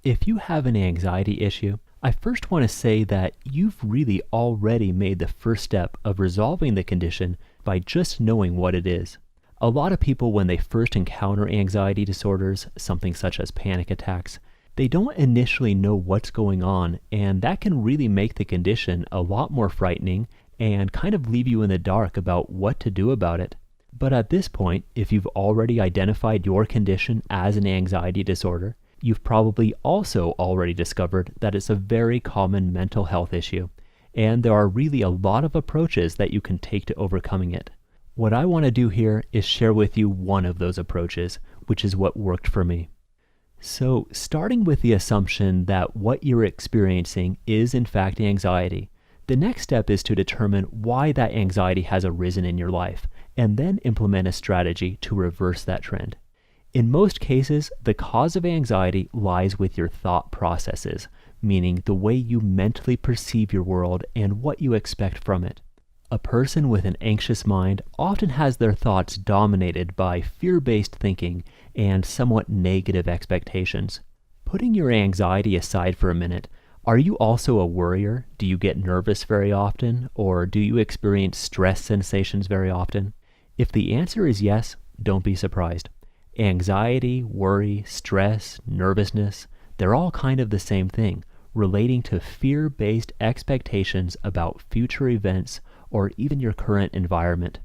If you have an anxiety issue, I first want to say that you've really already made the first step of resolving the condition by just knowing what it is. A lot of people, when they first encounter anxiety disorders, something such as panic attacks, they don't initially know what's going on, and that can really make the condition a lot more frightening and kind of leave you in the dark about what to do about it. But at this point, if you've already identified your condition as an anxiety disorder, you've probably also already discovered that it's a very common mental health issue, and there are really a lot of approaches that you can take to overcoming it. What I want to do here is share with you one of those approaches, which is what worked for me. So, starting with the assumption that what you're experiencing is in fact anxiety, the next step is to determine why that anxiety has arisen in your life, and then implement a strategy to reverse that trend. In most cases, the cause of anxiety lies with your thought processes, meaning the way you mentally perceive your world and what you expect from it. A person with an anxious mind often has their thoughts dominated by fear-based thinking and somewhat negative expectations. Putting your anxiety aside for a minute, are you also a worrier? Do you get nervous very often, or do you experience stress sensations very often? If the answer is yes, don't be surprised. Anxiety, worry, stress, nervousness, they're all kind of the same thing, relating to fear-based expectations about future events or even your current environment.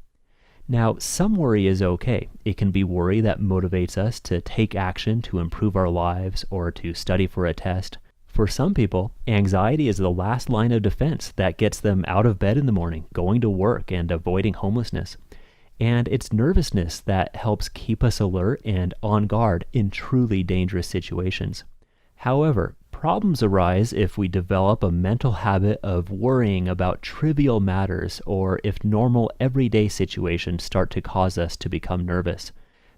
Now, some worry is okay. It can be worry that motivates us to take action to improve our lives or to study for a test. For some people, anxiety is the last line of defense that gets them out of bed in the morning, going to work, and avoiding homelessness. And it's nervousness that helps keep us alert and on guard in truly dangerous situations. However, problems arise if we develop a mental habit of worrying about trivial matters or if normal everyday situations start to cause us to become nervous.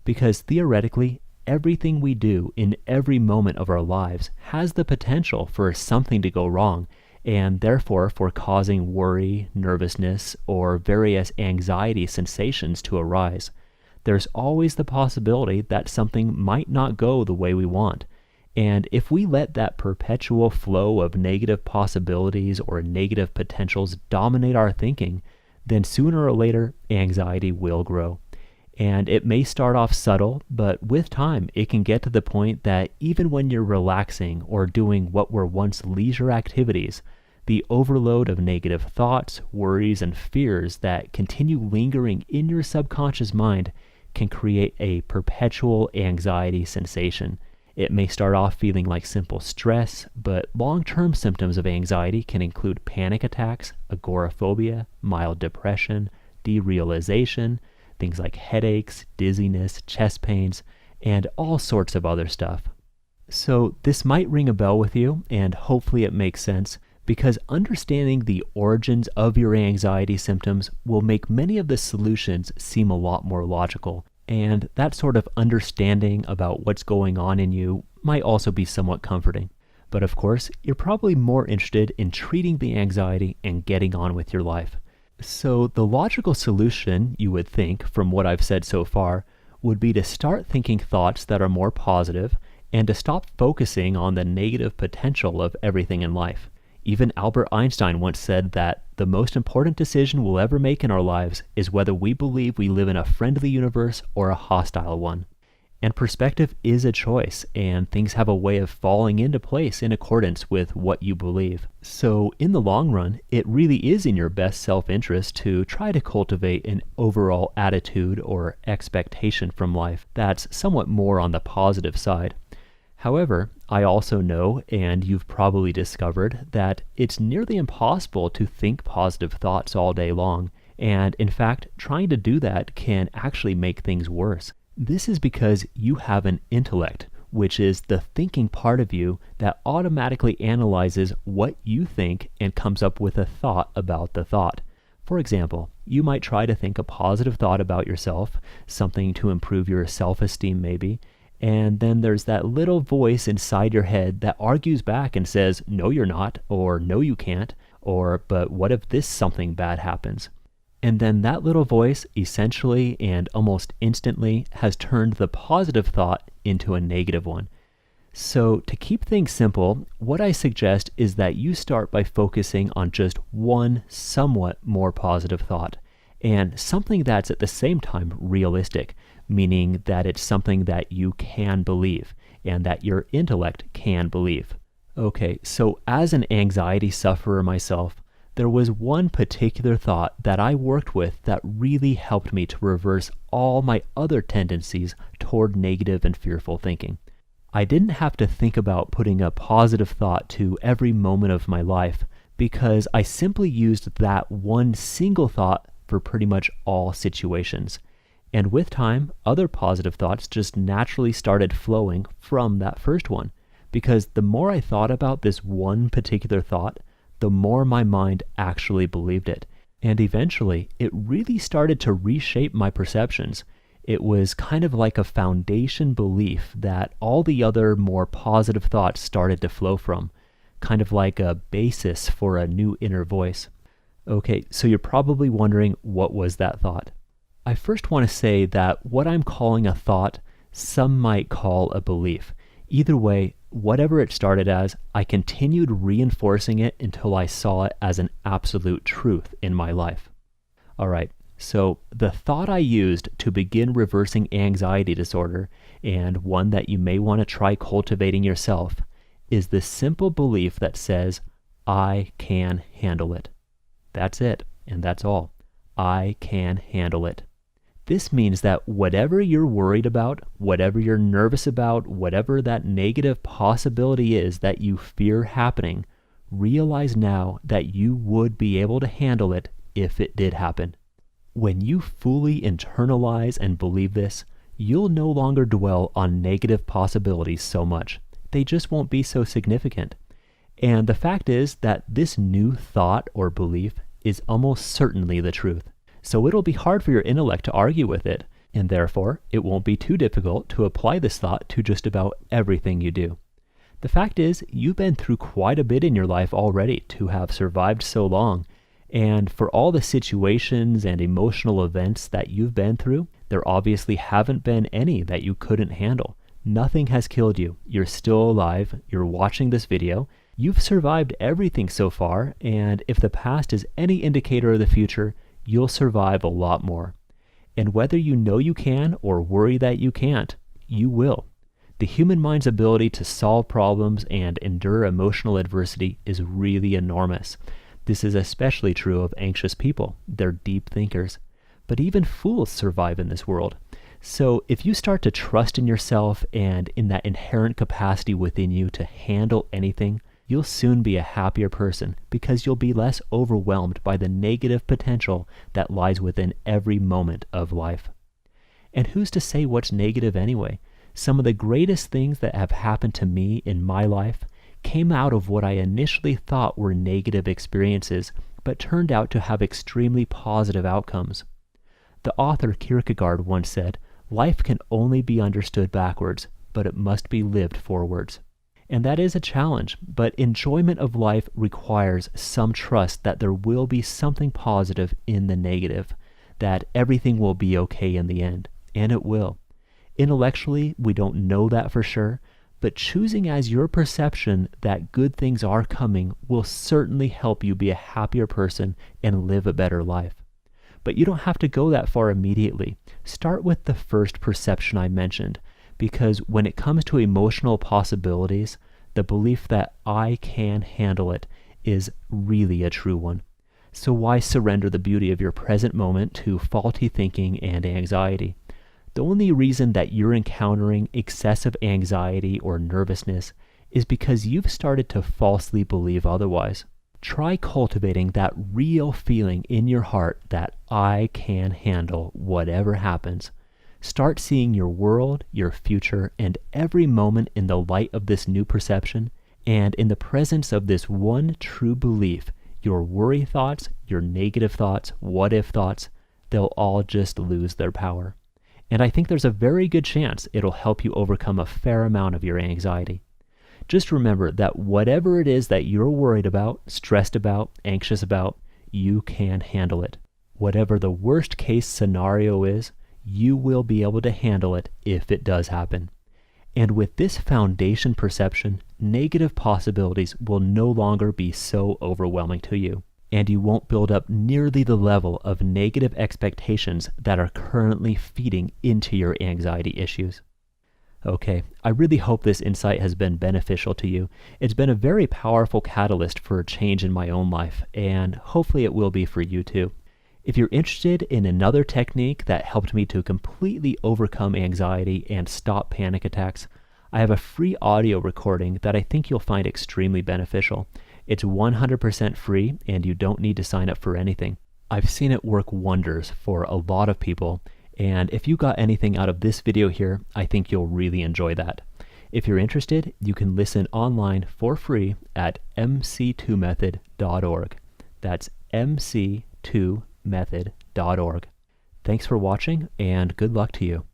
Because theoretically, everything we do in every moment of our lives has the potential for something to go wrong, and therefore for causing worry, nervousness, or various anxiety sensations to arise. There's always the possibility that something might not go the way we want. And if we let that perpetual flow of negative possibilities or negative potentials dominate our thinking, then sooner or later, anxiety will grow. And it may start off subtle, but with time, it can get to the point that even when you're relaxing or doing what were once leisure activities, the overload of negative thoughts, worries, and fears that continue lingering in your subconscious mind can create a perpetual anxiety sensation. It may start off feeling like simple stress, but long-term symptoms of anxiety can include panic attacks, agoraphobia, mild depression, derealization, things like headaches, dizziness, chest pains, and all sorts of other stuff. So this might ring a bell with you, and hopefully it makes sense, because understanding the origins of your anxiety symptoms will make many of the solutions seem a lot more logical. And that sort of understanding about what's going on in you might also be somewhat comforting. But of course, you're probably more interested in treating the anxiety and getting on with your life. So the logical solution, you would think, from what I've said so far, would be to start thinking thoughts that are more positive and to stop focusing on the negative potential of everything in life. Even Albert Einstein once said that the most important decision we'll ever make in our lives is whether we believe we live in a friendly universe or a hostile one. And perspective is a choice, and things have a way of falling into place in accordance with what you believe. So in the long run, it really is in your best self-interest to try to cultivate an overall attitude or expectation from life that's somewhat more on the positive side. However, I also know, and you've probably discovered, that it's nearly impossible to think positive thoughts all day long, and in fact, trying to do that can actually make things worse. This is because you have an intellect, which is the thinking part of you that automatically analyzes what you think and comes up with a thought about the thought. For example, you might try to think a positive thought about yourself, something to improve your self-esteem maybe, and then there's that little voice inside your head that argues back and says, no, you're not, or no, you can't, or but what if this something bad happens? And then that little voice essentially and almost instantly has turned the positive thought into a negative one. So, to keep things simple, what I suggest is that you start by focusing on just one somewhat more positive thought, and something that's at the same time realistic, meaning that it's something that you can believe and that your intellect can believe. Okay, so as an anxiety sufferer myself, there was one particular thought that I worked with that really helped me to reverse all my other tendencies toward negative and fearful thinking. I didn't have to think about putting a positive thought to every moment of my life because I simply used that one single thought for pretty much all situations. And with time, other positive thoughts just naturally started flowing from that first one, because the more I thought about this one particular thought, the more my mind actually believed it. And eventually, it really started to reshape my perceptions. It was kind of like a foundation belief that all the other more positive thoughts started to flow from, kind of like a basis for a new inner voice. Okay, so you're probably wondering, what was that thought? I first want to say that what I'm calling a thought, some might call a belief. Either way, whatever it started as, I continued reinforcing it until I saw it as an absolute truth in my life. All right, so the thought I used to begin reversing anxiety disorder, and one that you may want to try cultivating yourself, is the simple belief that says, I can handle it. That's it, and that's all. I can handle it. This means that whatever you're worried about, whatever you're nervous about, whatever that negative possibility is that you fear happening, realize now that you would be able to handle it if it did happen. When you fully internalize and believe this, you'll no longer dwell on negative possibilities so much. They just won't be so significant. And the fact is that this new thought or belief is almost certainly the truth. So it'll be hard for your intellect to argue with it, and therefore it won't be too difficult to apply this thought to just about everything you do. The fact is, you've been through quite a bit in your life already to have survived so long, and for all the situations and emotional events that you've been through, there obviously haven't been any that you couldn't handle. Nothing has killed you. You're still alive. You're watching this video. You've survived everything so far, and if the past is any indicator of the future, you'll survive a lot more. And whether you know you can or worry that you can't, you will. The human mind's ability to solve problems and endure emotional adversity is really enormous. This is especially true of anxious people. They're deep thinkers. But even fools survive in this world. So if you start to trust in yourself and in that inherent capacity within you to handle anything, you'll soon be a happier person because you'll be less overwhelmed by the negative potential that lies within every moment of life. And who's to say what's negative anyway? Some of the greatest things that have happened to me in my life came out of what I initially thought were negative experiences, but turned out to have extremely positive outcomes. The author Kierkegaard once said, "Life can only be understood backwards, but it must be lived forwards." And that is a challenge, but enjoyment of life requires some trust that there will be something positive in the negative, that everything will be okay in the end, and it will. Intellectually, we don't know that for sure, but choosing as your perception that good things are coming will certainly help you be a happier person and live a better life. But you don't have to go that far immediately. Start with the first perception I mentioned, because when it comes to emotional possibilities, the belief that I can handle it is really a true one. So why surrender the beauty of your present moment to faulty thinking and anxiety? The only reason that you're encountering excessive anxiety or nervousness is because you've started to falsely believe otherwise. Try cultivating that real feeling in your heart that I can handle whatever happens. Start seeing your world, your future, and every moment in the light of this new perception, and in the presence of this one true belief, your worry thoughts, your negative thoughts, what-if thoughts, they'll all just lose their power. And I think there's a very good chance it'll help you overcome a fair amount of your anxiety. Just remember that whatever it is that you're worried about, stressed about, anxious about, you can handle it. Whatever the worst case scenario is, you will be able to handle it if it does happen. And with this foundation perception, negative possibilities will no longer be so overwhelming to you, and you won't build up nearly the level of negative expectations that are currently feeding into your anxiety issues. Okay, I really hope this insight has been beneficial to you. It's been a very powerful catalyst for a change in my own life, and hopefully it will be for you too. If you're interested in another technique that helped me to completely overcome anxiety and stop panic attacks, I have a free audio recording that I think you'll find extremely beneficial. It's 100% free, and you don't need to sign up for anything. I've seen it work wonders for a lot of people, and if you got anything out of this video here, I think you'll really enjoy that. If you're interested, you can listen online for free at mc2method.org. That's mc2method.org. Thanks for watching, and good luck to you.